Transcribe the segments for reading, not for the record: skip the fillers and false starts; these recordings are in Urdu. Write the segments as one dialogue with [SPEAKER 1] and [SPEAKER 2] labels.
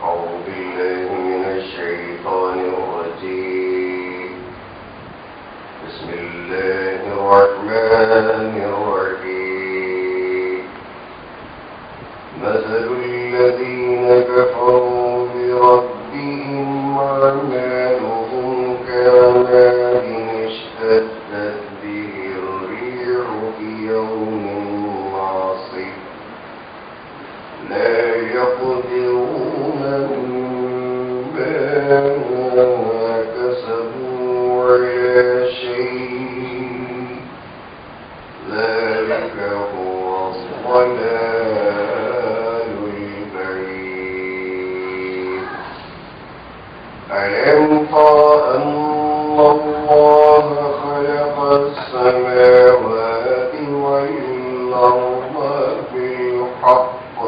[SPEAKER 1] أعوذ بالله من الشيطان الرجيم. بسم الله الرحمن الرحيم. مثل الذين كفروا بربهم أعمالهم كرماد اشتدت به الريح في يوم عاصف لا يقدرون مما كسبوا على شيء ذلك هو الضلال البعيد. ألم تر أن الله خلق السماوات والأرض بالحق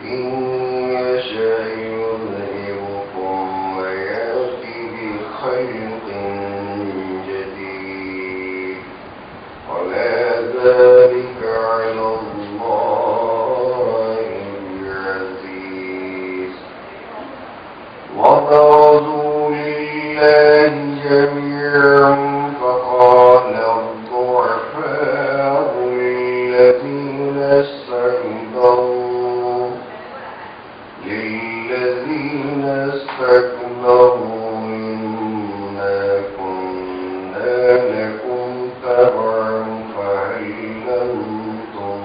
[SPEAKER 1] إن يشاء يذهبكم ويأتي بخلق جديد وما ذلك على الله بعزيز. وبرزوا لله جميعا فقال الضعفاء للذين استكبروا إنا كنا لكم تبعا فهل أنتم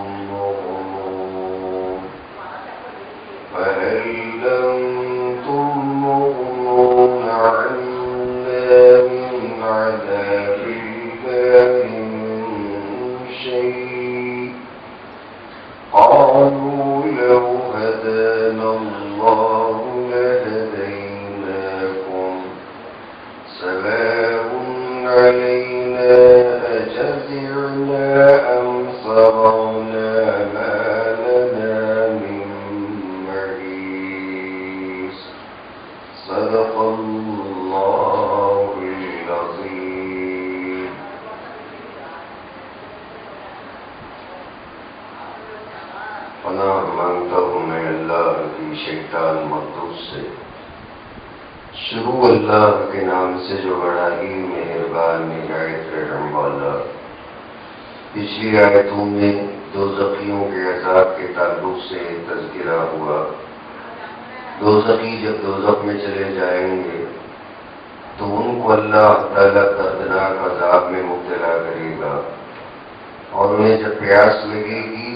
[SPEAKER 1] مغنون عنا من عذاب الله من شيء. قالوا لو هدانا الله لهديناكم سواء علينا أجزعنا أم صبرنا ما لنا من محيص. صدق الله العظيم. پناہ مانگتا ہوں میں اللہ کی شیطان مردود سے. شروع اللہ کے نام سے جو بڑا ہی مہربان نہایت رحم والا. پچھلی آیتوں میں دوزخیوں کے عذاب کے تعلق سے تذکرہ ہوا. دوزخی جب دوزخ میں چلے جائیں گے تو ان کو اللہ تعالیٰ دردناک عذاب میں مبتلا کرے گا، اور انہیں جب پیاس لگے گی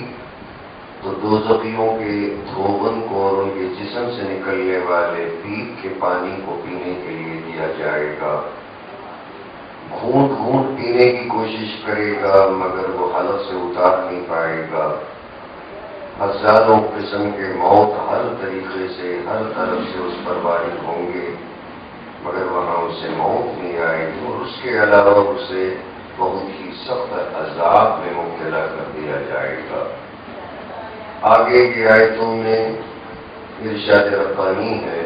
[SPEAKER 1] تو دوزخیوں کے دھوبن کو اور ان کے جسم سے نکلنے والے پیپ کے پانی کو پینے کے لیے دیا جائے گا. گھونٹ گھونٹ پینے کی کوشش کرے گا مگر وہ حلق سے اتار نہیں پائے گا. ہزاروں قسم کے موت ہر طریقے سے ہر طرف سے اس پر وارد ہوں گے مگر وہاں اسے موت نہیں آئے گی، اور اس کے علاوہ اسے بہت ہی سخت عذاب میں مبتلا کر دیا جائے گا. آگے کی آیتوں میں ارشاد ربانی ہے: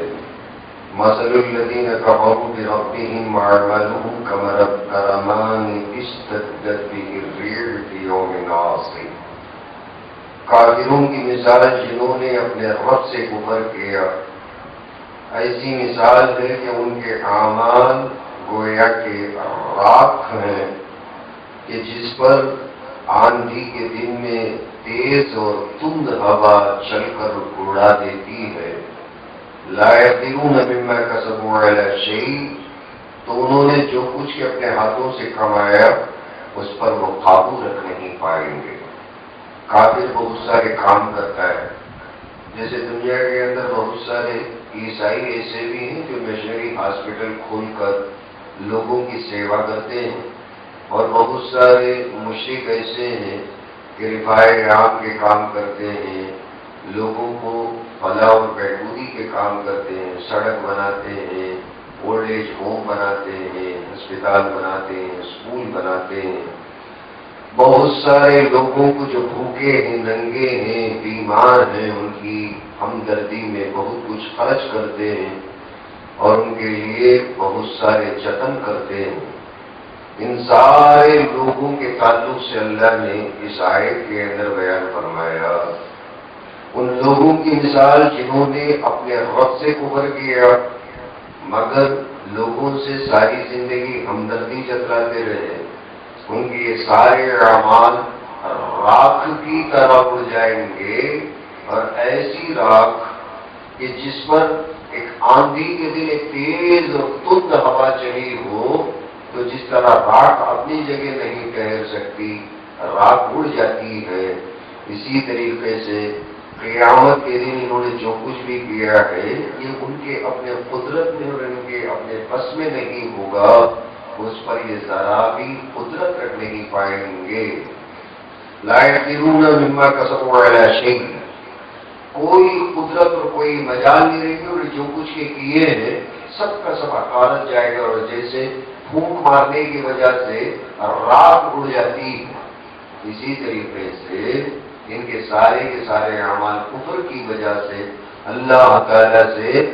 [SPEAKER 1] مثل الذین کفروا بربہم اعمالهم کرماد اشتدت به الريح في يوم عاصف. کافروں کی مثال جنہوں نے اپنے رب سے کفر کیا ایسی مثال ہے کہ ان کے اعمال گویا کہ راکھ ہیں کہ جس پر آندھی کے دن میں تیز اور تند ہوا چل کر اڑا دیتی ہے. لا یقدرون مما کسبوا علی شیء، تو انہوں نے جو کچھ کے اپنے ہاتھوں سے کمایا اس پر وہ قابو رکھ نہیں پائیں گے. کافر بہت سارے کام کرتا ہے، جیسے دنیا کے اندر بہت سارے عیسائی ایسے بھی ہیں جو مشنری ہاسپٹل کھول کر لوگوں کی سیوا کرتے ہیں، اور بہت سارے مشرک ایسے ہیں کہ رفاع عام کے کام کرتے ہیں، لوگوں کو فلاح اور بہبودی کے کام کرتے ہیں، سڑک بناتے ہیں، اولڈ ایج ہوم بناتے ہیں، ہسپتال بناتے ہیں، اسکول بناتے ہیں. بہت سارے لوگوں کو جو بھوکے ہیں، ننگے ہیں، بیمار ہیں، ان کی ہمدردی میں بہت کچھ خرچ کرتے ہیں اور ان کے لیے بہت سارے جتن کرتے ہیں. ان سارے لوگوں کے تعلق سے اللہ نے اس آیت کے اندر بیان فرمایا ان لوگوں کی مثال جنہوں نے اپنے رب سے کفر کیا مگر لوگوں سے ساری زندگی ہمدردی جتلاتے رہے، ان کے یہ سارے اعمال راکھ کی طرح اڑ جائیں گے، اور ایسی راکھ کہ جس پر ایک آندھی کے دن ایک تیز اور تند ہوا چلی ہو تو جس طرح راکھ اپنی جگہ نہیں ٹھہر سکتی، راکھ اڑ جاتی ہے، اسی طریقے سے قیامت کے دن انہوں نے جو کچھ بھی کیا ہے یہ ان کے اپنے قدرت میں اور ان کے اپنے بس میں نہیں ہوگا، اس پر یہ ذرا بھی قدرت رکھ نہیں پائیں گے۔ لا یقدرون مما کسبوا علی شیء، کوئی قدرت اور کوئی مجال نہیں رہے گی، اور جو کچھ یہ کیے ہیں سب کا سب حقارت جائے گا، اور جیسے پھونک مارنے کی وجہ سے راکھ اڑ جاتی ہے، اسی طریقے سے ان کے سارے اعمال کفر کی وجہ سے، اللہ تعالی سے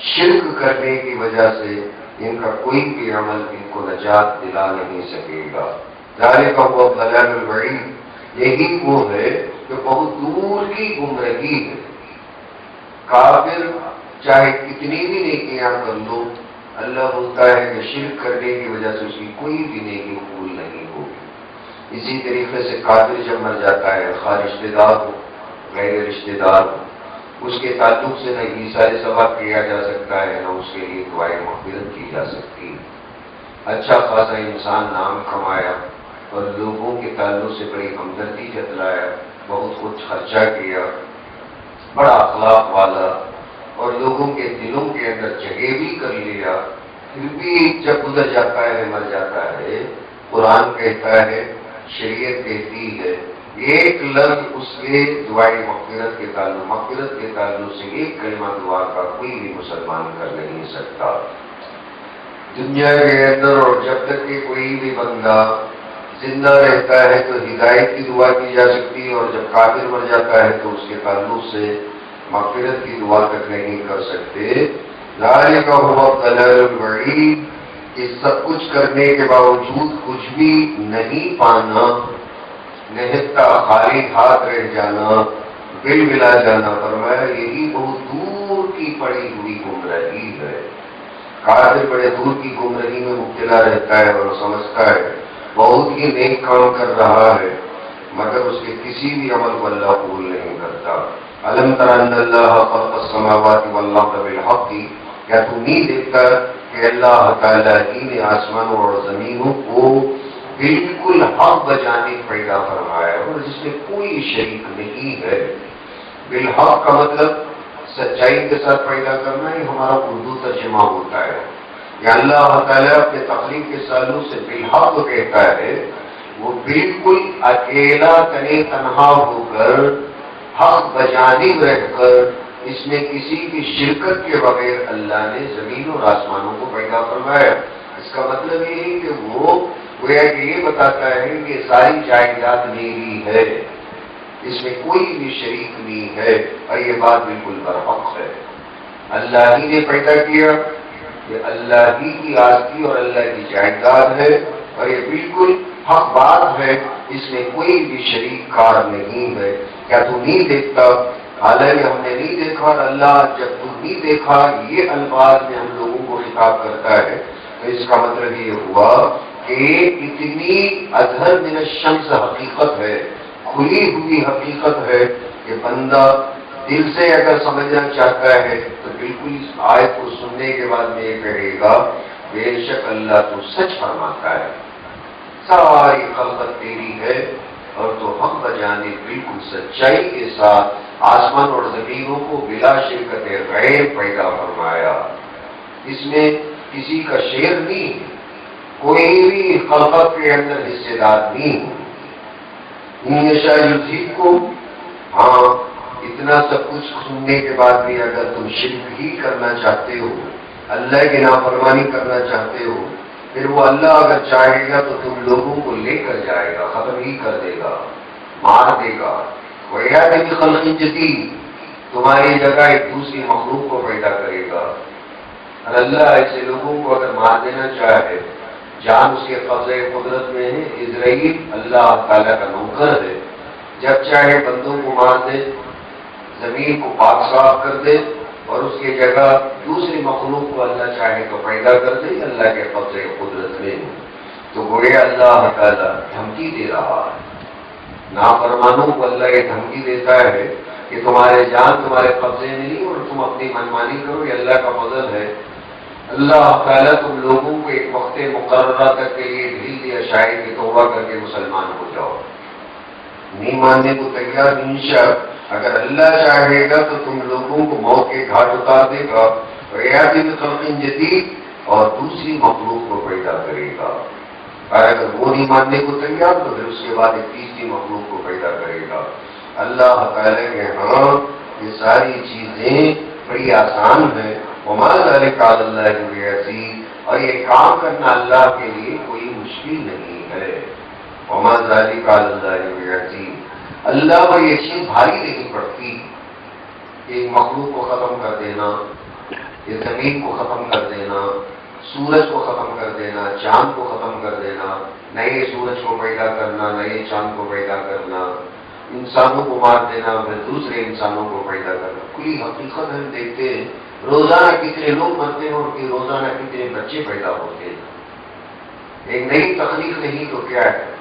[SPEAKER 1] شرک کرنے کی وجہ سے ان کا کوئی بھی عمل ان کو نجات دلا نہیں سکے گا۔ ذالک هو الضلال البعید، یہی وہ ہے جو بہت دور کی گمراہی ہے۔ کافر چاہے کتنی بھی نیکیاں کر لو، اللہ بولتا ہے کہ شرک کرنے کی وجہ سے اس کی کوئی بھی نیکی قبول نہیں ہوگی۔ اسی طریقے سے کافر جب مر جاتا ہے، خواہ رشتے دار ہو غیر رشتے دار ہو، اس کے تعلق سے نہ ایثار ثواب کیا جا سکتا ہے، نہ اس کے لیے دعائیں مغفرت کی جا سکتی۔ اچھا خاصا انسان نام کمایا اور لوگوں کے تعلق سے بڑی ہمدردی جتلایا، بہت کچھ خرچہ کیا، بڑا اخلاق والا، اور لوگوں کے دلوں کے اندر جگہ بھی کر لیا، پھر بھی جب گزر جاتا ہے مر جاتا ہے، قرآن کہتا ہے، شریعت کہتی ہے، ایک لفظ اس کے دعائیں مغفرت کے تعلق سے ایک کلمہ دعا کا کوئی بھی مسلمان کر نہیں سکتا دنیا کے اندر۔ اور جب تک کہ کوئی بھی بندہ زندہ رہتا ہے تو ہدایت کی دعا کی جا سکتی ہے، اور جب کافر مر جاتا ہے تو اس کے تعلق سے مغفرت کی دعا تک نہیں کر سکتے۔ ذالک هو الضلال البعید، یہ سب کچھ کرنے کے باوجود کچھ بھی نہیں پانا، نہتا خالی ہاتھ رہ جانا، بل ملا جانا، فرمایا یہی بہت دور کی پڑی ہوئی گمراہی ہے۔ کافر بڑے دور کی گمراہی میں مبتلا رہتا ہے اور سمجھتا ہے بہت ہی نیک کام کر رہا ہے، مگر اس کے کسی بھی عمل کو اللہ قبول نہیں کرتا۔ الم تر ان اللہ خلق السماوات والارض بالحق، کیا تو نہیں دیکھتا کہ اللہ تعالیٰ ہی نے آسمانوں اور زمینوں کو بالکل حق بجانے پیدا فرمایا، اور جس میں کوئی شریک نہیں ہے۔ بالحق کا مطلب سچائی کے ساتھ پیدا کرنا، یہ ہمارا اردو ترجمہ ہوتا ہے۔ یا اللہ تعالیٰ اپنے تخلیق کے سالوں سے بالحق کہتا ہے، وہ بالکل اکیلا تنے تنہا ہو کر حق بجانب رہ کر، اس میں کسی کی شرکت کے بغیر اللہ نے زمین اور آسمانوں کو پیدا فرمایا۔ اس کا مطلب یہ ہے کہ وہ گویا کہ یہ بتاتا ہے کہ ساری جائیداد میری ہے، اس میں کوئی بھی شریک نہیں ہے، اور یہ بات بالکل برحق ہے۔ اللہ ہی نے پیدا کیا، یہ اللہ ہی کی آستی اور اللہ کی جائیداد ہے، اور یہ بالکل حق بات ہے، اس میں کوئی بھی شریک کار نہیں ہے۔ کیا تو نہیں دیکھتا؟ حالانکہ ہم نے نہیں دیکھا، اور اللہ جب تو نہیں دیکھا یہ الفاظ میں ہم لوگوں کو خطاب کرتا ہے تو اس کا مطلب یہ ہوا کہ اتنی اظہر من الشمس حقیقت ہے، کھلی ہوئی حقیقت ہے کہ بندہ دل سے اگر سمجھنا چاہتا ہے تو بالکل اس آیت کو سننے کے بعد میں یہ کہے گا بے شک اللہ تو سچ فرماتا ہے، ساری خلقت تیری ہے، اور تو حق بجانے بالکل سچائی کے ساتھ آسمان اور زمینوں کو بلا شرکت غیر پیدا فرمایا۔ اس میں کسی کا شیر نہیں، کوئی بھی خلقت کے اندر حصے دار نہیں۔ کو ہاں اتنا سب کچھ سننے کے بعد بھی اگر تم شرک ہی کرنا چاہتے ہو، اللہ کی نافرمانی کرنا چاہتے ہو، پھر وہ اللہ اگر چاہے گا تو تم لوگوں کو لے کر جائے گا، ختم ہی کر دے گا، مار دے گا۔ وَيَأْتِ بِخَلْقٍ جَدِيدٍ، تمہاری جگہ ایک دوسری مخلوق کو پیدا کرے گا۔ اور اللہ ایسے لوگوں کو اگر مار دینا چاہے، جان اس کے قبضے قدرت میں ہے، اسرائیل اللہ تعالیٰ کا نوکر ہے، جب چاہے بندوں کو مار دے، زمین کو پاک صاف کر دے اور اس کی جگہ دوسری مخلوق کو اللہ چاہے تو پیدا کر دے اللہ کے قبضے قدرت میں، تو گویا اللہ تعالیٰ دھمکی دے رہا ہے۔ نافرمانوں کو اللہ یہ دھمکی دیتا ہے کہ تمہارے جان تمہارے قبضے میں نہیں اور تم اپنی منمانی کرو، یہ اللہ کا فضل ہے۔ اللہ تعالیٰ تم لوگوں کو ایک وقت مقررہ تک کے لیے ڈھیل دیا شاید کہ توبہ کر کے مسلمان ہو جاؤ، نہیں ماننے کو تیار انشاء اگر اللہ چاہے گا تو تم لوگوں کو موت کے گھاٹ اتار دے گا، ویات بخلق جدید، اور دوسری مخلوق کو پیدا کرے گا، اور اگر وہ نہیں ماننے کو تیار تو پھر اس کے بعد ایک تیسری مخلوق کو پیدا کرے گا۔ اللہ تعالیٰ کے ہاں یہ ساری چیزیں بڑی آسان ہیں، وما ذلک علی اللہ بعزیز، اور یہ کام کرنا اللہ کے لیے کوئی مشکل نہیں ہے۔ وما ذلک علی اللہ بعزیز، اللہ پر یہ چیز بھاری نہیں پڑتی، ایک مخلوق کو ختم کر دینا، یہ زمین کو ختم کر دینا، سورج کو ختم کر دینا، چاند کو ختم کر دینا، نئے سورج کو پیدا کرنا، نئے چاند کو پیدا کرنا، انسانوں کو مار دینا پھر دوسرے انسانوں کو پیدا کرنا، کھلی حقیقت ہم دیکھتے ہیں روزانہ کتنے لوگ مرتے ہیں اور کہ روزانہ کتنے بچے پیدا ہوتے ہیں۔ ایک نئی تخلیق نہیں تو کیا ہے؟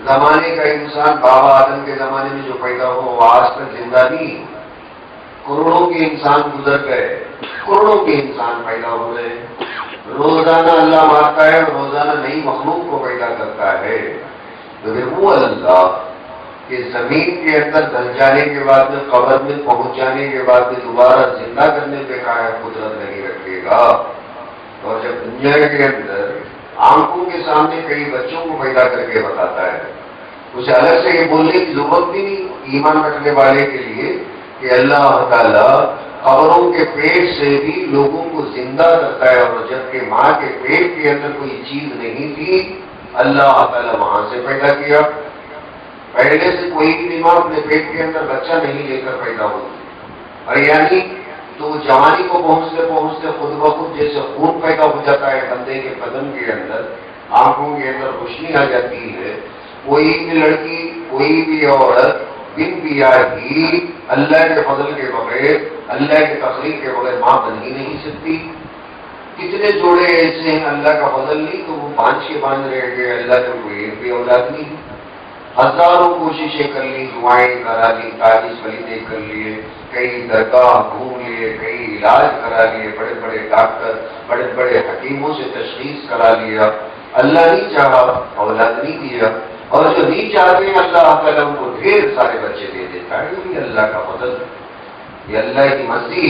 [SPEAKER 1] زمانے کا انسان بابا آدم کے زمانے میں جو پیدا ہو وہ آج تک زندہ نہیں، کروڑوں کے انسان گزر گئے، کروڑوں کے انسان پیدا ہوئے، روزانہ اللہ مارتا ہے اور روزانہ نئی مخلوق کو پیدا کرتا ہے۔ تو پھر وہ اللہ کہ زمین کے اندر دھل جانے کے بعد میں قبر میں پہنچ جانے کے بعد میں دوبارہ زندہ کرنے پہ قائم قدرت نہیں رکھے گا، اور جب دنیا کے اندر آنکھوں کے سامنے کئی بچوں کو پیدا کر کے بتاتا ہے، اسے الگ سے یہ بولنے کی ضرورت بھی نہیں ایمان رکھنے والے کے لیے کہ اللہ تعالیٰ قبروں کے پیٹ سے بھی لوگوں کو زندہ کرتا ہے، اور جبکہ ماں کے پیٹ کے اندر کوئی چیز نہیں تھی اللہ تعالیٰ وہاں سے پیدا کیا۔ پہلے سے کوئی بھی ماں اپنے پیٹ کے اندر بچہ نہیں لے کر پیدا ہوتی، اور یعنی تو جوانی کو پہنچتے پہنچتے خود بخود جیسے خون پیدا ہو جاتا ہے بندے کے بدن کے اندر، آنکھوں کے اندر روشنی آ جاتی ہے، کوئی بھی لڑکی کوئی بھی عورت بن بیاہی اللہ کے فضل کے بغیر اللہ کے تخلیق کے بغیر ماں بن ہی نہیں سکتی۔ کتنے جوڑے ایسے ہیں اللہ کا فضل نہیں تو وہ باندھ کے باندھ رہ گئے، اللہ نے کوئی ایک بھی اولاد نہیں، ہزاروں کوششیں کر لی، دعائیں کرا لی، تعویذ پلیتے کر لیے، کئی درگاہ گھوم لیے، کئی علاج کرا لیے، بڑے بڑے ڈاکٹر بڑے بڑے حکیموں سے تشخیص کرا لیا، اللہ نہیں چاہا اولاد نہیں دیا، اور جو نہیں چاہتے ہیں اللہ تعالیٰ ان کو ڈھیر سارے بچے دے دیتا ہے۔ یہ اللہ کا فضل، یہ اللہ کی مرضی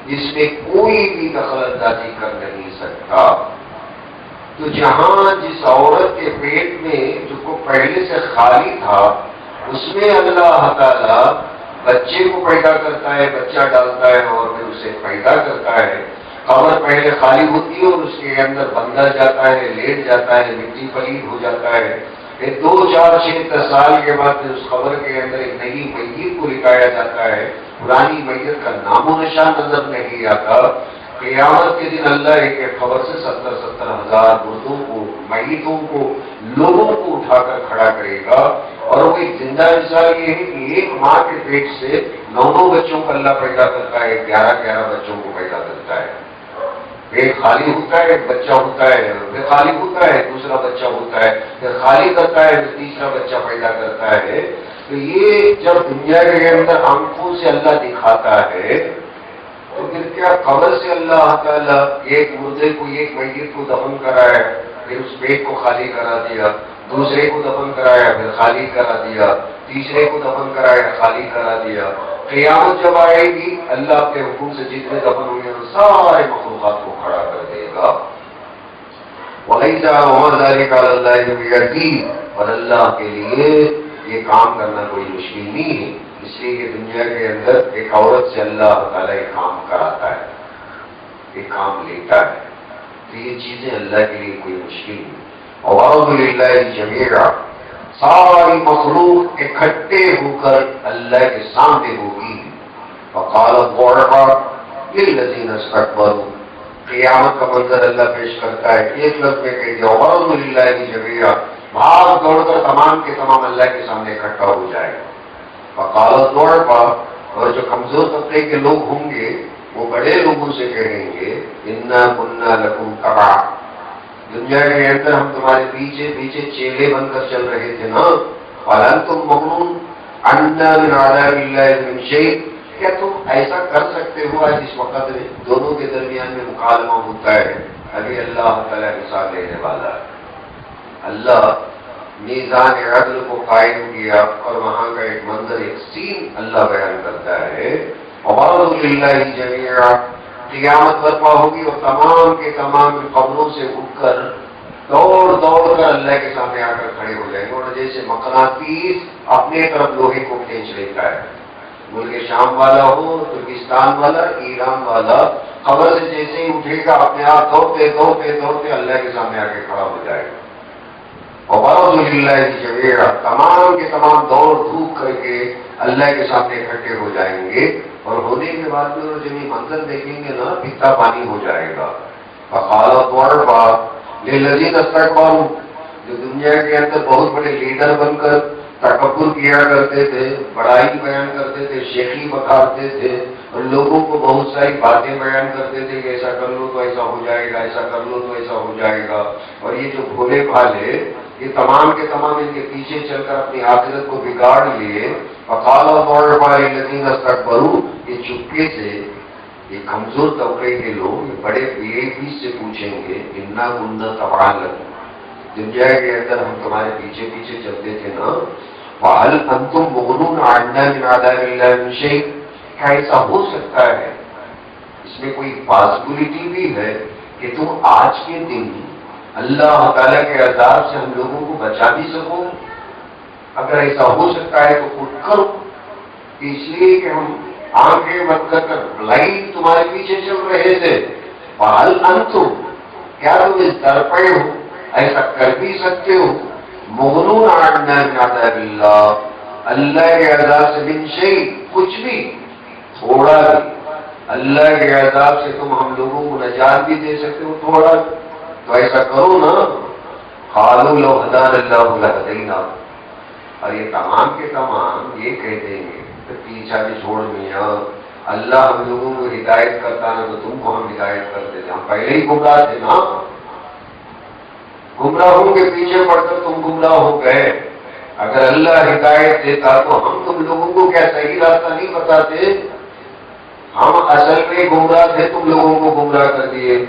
[SPEAKER 1] جس میں کوئی بھی دخل اندازی کر نہیں سکتا۔ تو جہاں جس عورت کے پیٹ میں جو کو پہلے سے خالی تھا اس میں اللہ تعالیٰ بچے کو پیدا کرتا ہے، بچہ ڈالتا ہے اور پھر اسے پیدا کرتا ہے، قبر پہلے خالی ہوتی ہے اور اس کے اندر بندہ جاتا ہے، لیٹ جاتا ہے، مٹی پلید ہو جاتا ہے، پھر 2 4 6 10 سال کے بعد پھر اس قبر کے اندر ایک نئی میت کو لٹایا جاتا ہے، پرانی میت کا نام و نشان نظر نہیں آتا۔ قیامت کے دن اللہ ایک قبر سے 70 ہزار مردوں کو، میتوں کو، لوگوں کو اٹھا کر کھڑا کرے گا، اور وہ ایک زندہ مثال یہ ہے کہ ایک ماں کے پیٹ سے 9 بچوں کو اللہ پیدا کرتا ہے، 11 بچوں کو پیدا کرتا ہے، پیٹ خالی ہوتا ہے ایک بچہ ہوتا ہے، پھر خالی ہوتا ہے دوسرا بچہ ہوتا ہے، پھر خالی کرتا ہے پھر تیسرا بچہ پیدا کرتا ہے۔ تو یہ جب دنیا کے اندر آنکھوں سے اللہ دکھاتا ہے تو پھر کیا قبر سے اللہ تعالیٰ ایک مردے کو ایک میت کو دفن کرایا، پھر اس پیٹ کو خالی کرا دیا، دوسرے کو دفن کرایا پھر خالی کرا دیا، تیسرے کو دفن کرایا خالی کرا دیا۔ قیامت جب آئے گی اللہ کے حکم سے جتنے دفن ہوئے ہیں سارے مخلوقات کو کھڑا کر دے گا۔ وَلَيْسَ وَمَا ذَلِكَ عَلَى اللَّهِ بِعَزِيزٍ، اور اللہ کے لیے یہ کام کرنا کوئی مشکل نہیں ہے، اس لیے کہ دنیا کے اندر ایک عورت سے اللہ تعالیٰ ایک کام کراتا ہے، ایک کام لیتا ہے، تو یہ چیزیں اللہ کے لیے کوئی مشکل نہیں۔ وَعَرَضُ لِلَّهِ جَمِيعًا، ساری مخلوق اکٹھے ہو کر اللہ کے سامنے ہوگی۔ وَقَالَ الضُّعَفَاءُ لِلَّذِينَ اسْتَكْبَرُوا، قیامت کا منظر اللہ پیش کرتا ہے، ایک لفظ میں کہہ دیا وَعَرَضُ لِلَّهِ جَمِيعًا، بھاگ دوڑ کر تمام کے تمام اللہ کے سامنے اکٹھا ہو جائے گا۔ وقال الضعفاء، اور جو کمزور طبقے کے لوگ ہوں گے وہ بڑے لوگوں سے کہیں گے انا کنا لکم تبع، دنیا کے اندر ہم تمہارے پیچھے پیچھے چیلے بن کر چل رہے تھے نا، وَلَنْتُمْ مُغْنُونَ عَنَّا مِنْ عَذَابِ اللَّهِ مِنْ شَيْءٍ، کیا تم ایسا کر سکتے ہو؟ آج اس وقت میں دونوں کے درمیان میں مکالمہ ہوتا ہے، ابھی اللہ تعالیٰ حساب لینے والا ہے۔ اللہ میزان عدل کو قائم کیا اور وہاں کا ایک منظر، ایک سین اللہ بیان کرتا ہے، وَبَرَزُوا لِلَّهِ جَمِيعًا، قیامت برپا ہوگی اور تمام کے تمام قبروں سے اٹھ کر دوڑ دوڑ کر اللہ کے سامنے آ کر کھڑے ہو جائیں گے، اور جیسے مقناطیس اپنے طرف لوہے کو کھینچ لیتا ہے، ملک شام والا ہو، ترکستان والا، ایران والا، قبر سے جیسے ہی اٹھے گا اپنے آپ دوڑتے دوڑتے دوڑتے اللہ کے سامنے آ کے کھڑا ہو جائے گا۔ وَبَرَزُوا لِلَّهِ جَمِيعًا، تمام کے تمام دوڑ دھوپ کر کے اللہ کے سامنے اکٹھے ہو جائیں گے، اور ہونے کے بعد میں وہ جب یہ منظر دیکھیں گے نا پیتا پانی ہو جائے گا۔ فَقَالَ الضُّعَفَاءُ لِلَّذِينَ اسْتَكْبَرُوا، جو دنیا کے اندر بہت بڑے لیڈر بن کر تکبر کیا کرتے تھے، بڑائی بیان کرتے تھے، شیخی بکھارتے تھے، اور لوگوں کو بہت ساری باتیں بیان کرتے تھے کہ ایسا کر لو تو ایسا ہو جائے گا، ایسا کر لو تو ایسا ہو جائے گا، اور یہ جو بھولے بھالے یہ تمام کے تمام ان کے پیچھے چل کر اپنی آخرت کو بگاڑ لیے۔ فقال الضعفاء للذین استکبروا، یہ چپکے سے یہ کمزور طبقے کے لوگ یہ بڑے VIP سے پوچھیں گے انا کنا تبعا لکم، دنیا کے اندر ہم تمہارے پیچھے پیچھے چلتے تھے نا، فہل انتم مغنون عنا من عذاب اللہ من شیء، کیا ایسا ہو سکتا ہے، اس میں کوئی پاسبلٹی بھی ہے کہ تم آج کے دن اللہ تعالیٰ کے عذاب سے ہم لوگوں کو بچا بھی سکو؟ اگر ایسا ہو سکتا ہے تو اٹھ کرو، اس لیے کہ ہم آنکھیں بند کر کر بلائنڈ تمہارے پیچھے چل رہے تھے۔ فہل انتم، کیا تم اس در پہ ہو، ایسا کر بھی سکتے ہو، مغنون عنا من عذاب اللہ، اللہ کے عذاب سے من شیء، کچھ بھی، تھوڑا بھی، اللہ کے عذاب سے تم ہم لوگوں کو نجات بھی دے سکتے ہو تھوڑا، تو ایسا کرو نا۔ قالوا لو هدانا اللہ لہدینا، اور یہ تمام کے تمام یہ کہہ دیں گے تو پیچھا بھی چھوڑ میاں، اللہ ہم لوگوں کو ہدایت کرتا نا تو تم کو ہم ہدایت کرتے تھے، ہم پہلے ہی گمراہ تھے نا، گمراہوں کے پیچھے پڑ کر تم گمراہ ہو گئے، اگر اللہ ہدایت دیتا تو ہم تم لوگوں کو کیا صحیح راستہ نہیں بتاتے، ہم اصل میں گمراہ تھے، تم لوگوں کو گمراہ کر دیے۔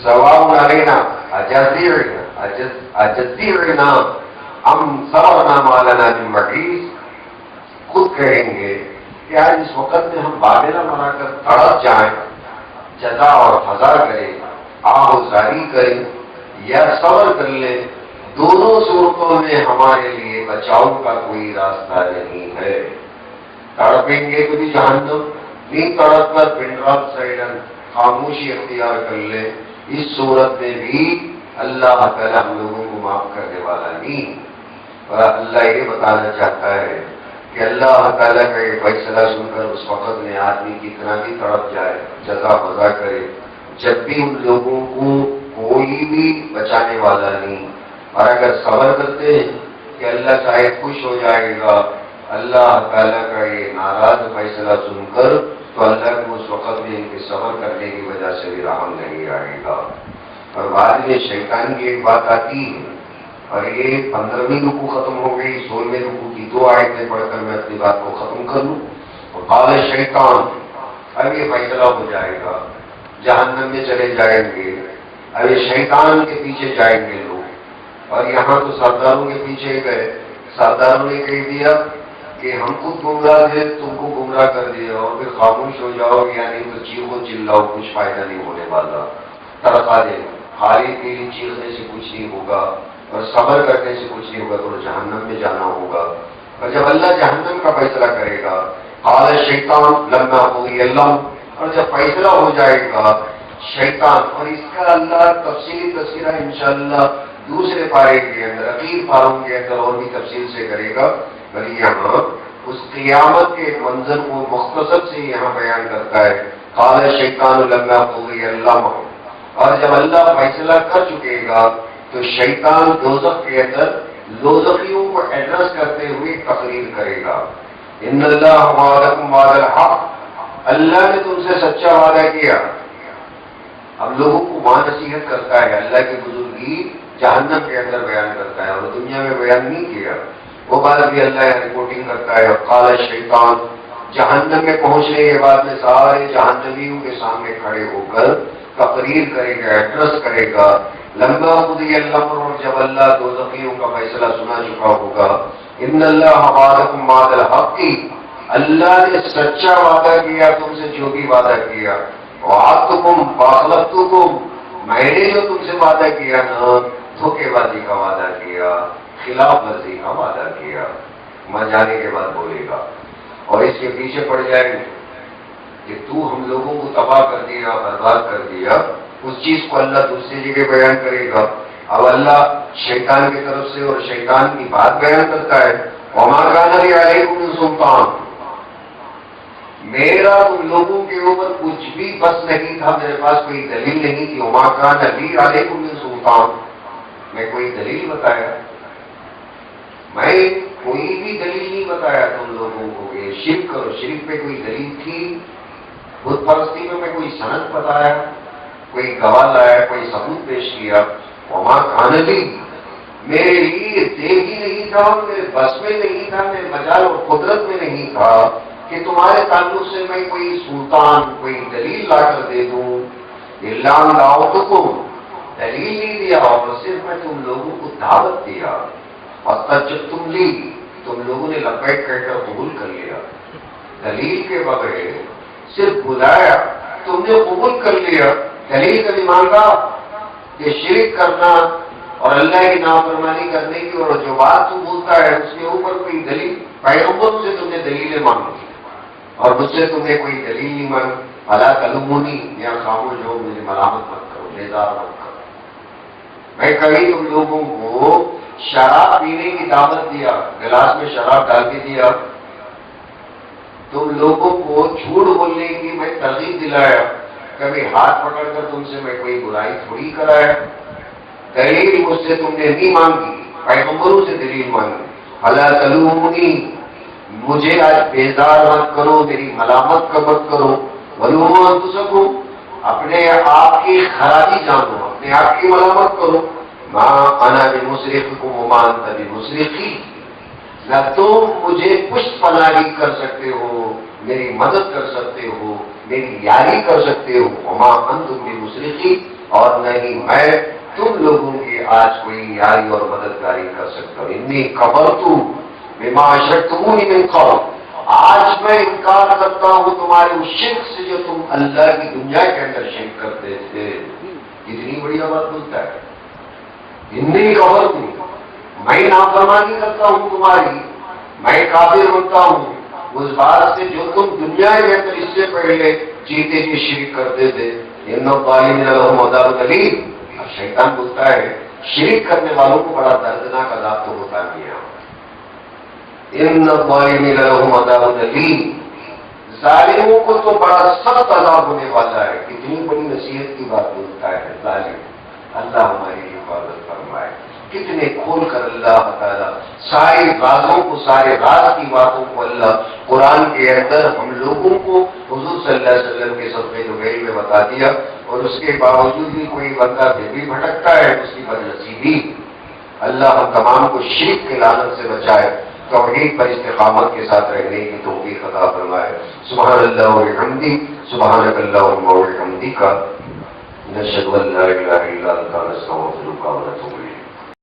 [SPEAKER 1] سواء علینا اجزعنا ام صبرنا ما لنا من محیص، خود کہیں گے کہ آج اس وقت میں ہم بادلہ مرا کر تڑپ جائیں، جزا اور سزا کریں، آہوزاری کریں یا صبر کر لیں، دونوں صورتوں میں ہمارے لیے بچاؤ کا کوئی راستہ نہیں ہے۔ تڑپیں گے تو بھی جہنم، نہیں تڑپ کر پنڈراب سائڈن خاموشی اختیار کر لیں، اس صورت میں بھی اللہ تعالیٰ ہم لوگوں کو معاف کرنے والا نہیں۔ اور اللہ یہ بتانا چاہتا ہے کہ اللہ تعالیٰ کا یہ فیصلہ سن کر اس وقت میں آدمی کتنا بھی تڑپ جائے، جزا بزا کرے، جب بھی ان لوگوں کو کوئی بھی بچانے والا نہیں، اور اگر صبر کرتے ہیں کہ اللہ چاہے خوش ہو جائے گا، اللہ تعالیٰ کا یہ ناراض فیصلہ سن کر تو اللہ کو اس وقت میں ان کے صبر کرنے کی وجہ سے بھی رحم نہیں آئے گا۔ اور بعد میں شیطان کی ایک بات آتی ہے، اور یہ 15ویں رکوع ختم ہو گئی، 16ویں رکوع کی 2 آیتیں پڑھ کر میں اپنی بات کو ختم کر لوں۔ اور قال شیطان، اب یہ فیصلہ ہو جائے گا، جہنم میں چلے جائیں گے، اب یہ شیطان کے پیچھے جائیں گے لوگ، اور یہاں تو سرداروں کے پیچھے گئے، سرداروں نے کہہ دیا کہ ہم خود گمراہ تھے، تم کو گمراہ کر دیا، اور پھر خاموش ہو جاؤ، یعنی تو چیخو چلاؤ، کچھ فائدہ نہیں ہونے والا، تڑپا دے، خالی پیلی چیخنے سے کچھ نہیں ہوگا، اور صبر کرنے سے کچھ نہیں ہوگا، تو جہنم میں جانا ہوگا۔ اور جب اللہ جہنم کا فیصلہ کرے گا، قال شیطان لما قضی اللہ، اور جب فیصلہ ہو جائے گا شیطان، اور اس کا اللہ تفصیلی تذکرہ انشاءاللہ دوسرے پارے کے اندر، اخیر پاروں کے اندر اور بھی تفصیل سے کرے گا، بلکہ یہاں اس قیامت کے منظر کو مختصر سے یہاں بیان کرتا ہے۔ قال شیطان لما قضی اللہ، اور جب اللہ فیصلہ کر چکے گا تو شیطان دوزخ کے اندر دوزخیوں کو ایڈریس کرتے ہوئے تقریر کرے گا، ان اللہ وعدکم وعد الحق، اللہ نے تم سے سچا وعدہ کیا۔ اب لوگوں کو وہاں نصیحت کرتا ہے، اللہ کی بزرگی جہنم کے اندر بیان کرتا ہے اور دنیا میں بیان نہیں کیا۔ وہ بات بھی اللہ رپورٹنگ کرتا ہے، قال شیطان، جہنم میں پہنچنے کے بعد میں سارے جہنمیوں کے سامنے کھڑے ہو کر تقریر کرے گا، ایڈریس کرے گا، لمبا قضی الامر، اور جب اللہ دوزخیوں کا فیصلہ سنا چکا ہوگا، ان اللہ وعدکم وعد الحق، اللہ نے سچا وعدہ کیا تم سے، جو بھی وعدہ کیا، وعدتکم فاخلفتکم، میں نے جو تم سے وعدہ کیا نا، دھوکے بازی کا وعدہ کیا، خلاف ورزی کا وعدہ کیا۔ مر جانے کے بعد بولے گا اور اس کے پیچھے پڑ جائیں گے کہ تو ہم لوگوں کو تباہ کر دیا، برباد کر دیا، اس چیز کو اللہ دوسری جگہ بیان کرے گا۔ اب اللہ شیطان کی طرف سے اور شیطان کی بات بیان کرتا ہے، وما کان لی علیکم من سلطان، میرا تم لوگوں کے اوپر کچھ بھی بس نہیں تھا، میرے پاس کوئی دلیل نہیں تھی۔ وما کان لی علیکم من سلطان، میں کوئی دلیل بتایا؟ میں کوئی بھی دلیل نہیں بتایا تم لوگوں کو کہ شرک کرو، شرک پہ کوئی دلیل تھی؟ بت پرستی میں کوئی سند بتایا، کوئی گواہ لایا، کوئی ثبوت پیش کیا؟ وما کان لی، میرے لیے دل ہی نہیں تھا، میرے بس میں نہیں تھا، میرے مجال اور قدرت میں نہیں تھا کہ تمہارے تعلق سے میں کوئی سلطان، کوئی دلیل لا کر دے دوں۔ الا ان دعوتکم، دلیل نہیں دیا اور صرف میں تم لوگوں کو دعوت دیا، فاستجبتم لی، تم لوگوں نے لبیک کہہ کر قبول کر لیا، دلیل کے بغیر صرف بلایا، تم نے قبول کر لیا۔ دلیل کا مانگا کہ شرک کرنا اور اللہ کی نافرمانی کرنے کی، اور جو بات تو بولتا ہے اس کے اوپر کوئی دلیل، پیغمبر سے تم نے دلیلیں مانگی اور مجھ سے تم نے کوئی دلیل نہیں مانگی۔ فلا تلومونی، یا خاموش ہو، مجھے ملامت مت کرو، بیزار مت کرو۔ میں کبھی تم لوگوں کو شراب پینے کی دعوت دیا، گلاس میں شراب ڈال کے دیا، تم لوگوں کو جھوٹ بولنے کی میں ترغیب دلایا، کبھی ہاتھ پکڑ کر تم سے میں کوئی برائی تھوڑی کرایا۔ دلیل مجھ سے تم نے نہیں مانگی، پیغمبروں سے دلیل مانگی۔ فلا تلومونی، مجھے آج بیزار مت کرو، میری ملامت کا مت کرو۔ ولوموا انفسکم، اپنے آپ کی خرابی جانو، اپنے آپ کی ملامت کرو۔ ما انا بمصرخکم وما انت بمصرخی، نہ تم مجھے پشت پناہی کر سکتے ہو، میری مدد کر سکتے ہو، میری یاری کر سکتے ہو، وما انتم بمصرخی، اور نہیں میں تم لوگوں کی آج کوئی یاری اور مددگاری کر سکتا ہوں۔ انی کفرت بما اشرکتمونی من قبل، آج میں انکار کرتا ہوں تمہارے اس شرک سے جو تم اللہ کی دنیا کے اندر شرک کرتے تھے۔ کتنی بڑی بات بولتا ہے، انی کفرت، میں نافرمانی کرتا ہوں تمہاری، میں کافر بنتا ہوں اس بات سے جو تم دنیا کے اندر اس سے پہلے جیتے جی شرک کرتے تھے۔ ان الظالمین لهم عذاب الیم، اب شیطان بولتا ہے شرک کرنے والوں کو بڑا دردناک عذاب تو ہوتا نہیں ہے۔ ان الظالمین لهم عذاب الیم، ظالموں کو تو بڑا سخت عذاب ہونے والا ہے۔ کتنی بڑی نصیحت کی بات بولتا ہے ظالم۔ اللہ ہماری حفاظت فرمائے۔ کتنے کھول کر اللہ تعالیٰ سارے رازوں کو، سارے راز کی باتوں کو اللہ قرآن کے اندر ہم لوگوں کو حضور صلی اللہ علیہ وسلم کے صدقے نبوی میں بتا دیا، اور اس کے باوجود بھی کوئی بندہ پھر بھی بھٹکتا ہے، اس کی بدنصیبی۔ اللہ ہم تمام کو شرک کے لعنت سے بچائے، توحید پر استقامت کے ساتھ رہنے کی توفیق عطا فرمائے۔ سبحان اللہ و بحمدہ، سبحانک اللہم و بحمدک، نشہد ان لا الہ الا انت، نستغفرک و نتوب الیک۔